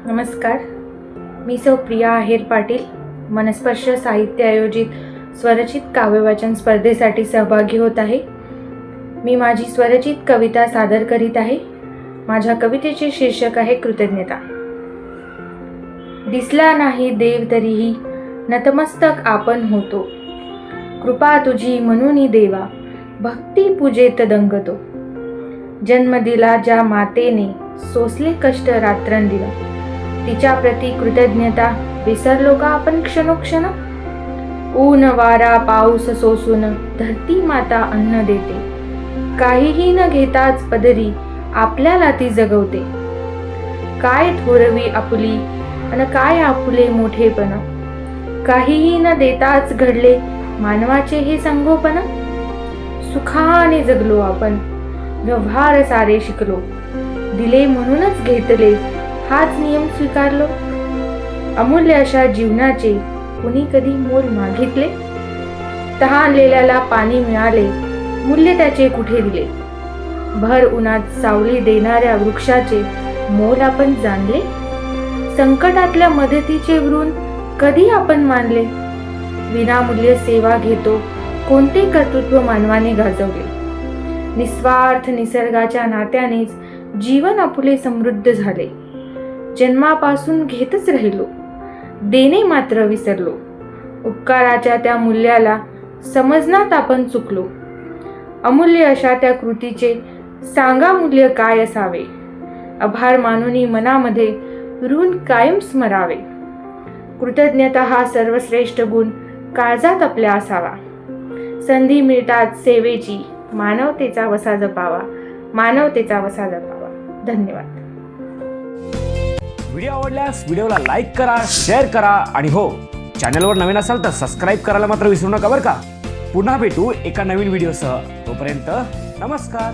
नमस्कार, मी सौ प्रिया आहेर पाटील मनस्पर्श साहित्य आयोजित स्वरचित काव्यवाचन स्पर्धेसाठी सहभागी होत आहे। मी माझी स्वरचित कविता सादर करीत आहे। माझ्या कवितेचे शीर्षक आहे कृतज्ञता। दिसला नाही देव तरीही नतमस्तक आपण होतो, कृपा तुझी म्हणून देवा भक्ती पूजेत दंगतो। जन्म दिला ज्या मातेने सोसले कष्ट रात्रंदिवा, तिच्या प्रती कृतज्ञता विसरलो का आपण क्षणोक्षण। ऊन वारा पाऊस सोसून धरती माता अन्न देते, काहीही न घेताच पदरी आपल्याला ती जगवते। काय थोरवी आपुली अन काय आपुले मोठेपण, काहीही न देताच घडले मानवाचे हे संगोपन। सुखाने जगलो आपण, व्यवहार सारे शिकलो, दिले म्हणूनच घेतले हाच नियम स्वीकारलो। अमूल्य अशा जीवनाचे कुणी कधी मोल मागितले, तहानलेल्याला पाणी मिळाले मूल्य त्याचे कुठे दिले। भर उन्हात सावली देणाऱ्या वृक्षाचे मोल आपण जाणले, संकटातल्या मदतीचे ऋण कधी आपण मानले। विनामूल्य सेवा घेतो कोणते कर्तृत्व मानवाने गाजवले, निस्वार्थ निसर्गाच्या नात्यानेच जीवन आपुले समृद्ध झाले। जन्मापासून घेतच राहिलो, देणे मात्र विसरलो, उपकाराच्या त्या मूल्याला समजण्यात आपण चुकलो। अमूल्य अशा त्या कृतीचे सांगा मूल्य काय असावे, आभार मानूनी मनामध्ये ऋण कायम स्मरावे। कृतज्ञता हा सर्वश्रेष्ठ गुण काळजात आपल्या असावा, संधी मिळतात सेवेची मानवतेचा वसा जपावा, मानवतेचा वसा जपावा। धन्यवाद। व्हिडिओ आवडल्यास व्हिडिओला लाईक करा, शेअर करा आणि हो, चॅनलवर नवीन असाल तर सबस्क्राईब करायला मात्र विसरू नका बरं का। पुन्हा भेटू एका नवीन व्हिडिओसह, तोपर्यंत नमस्कार।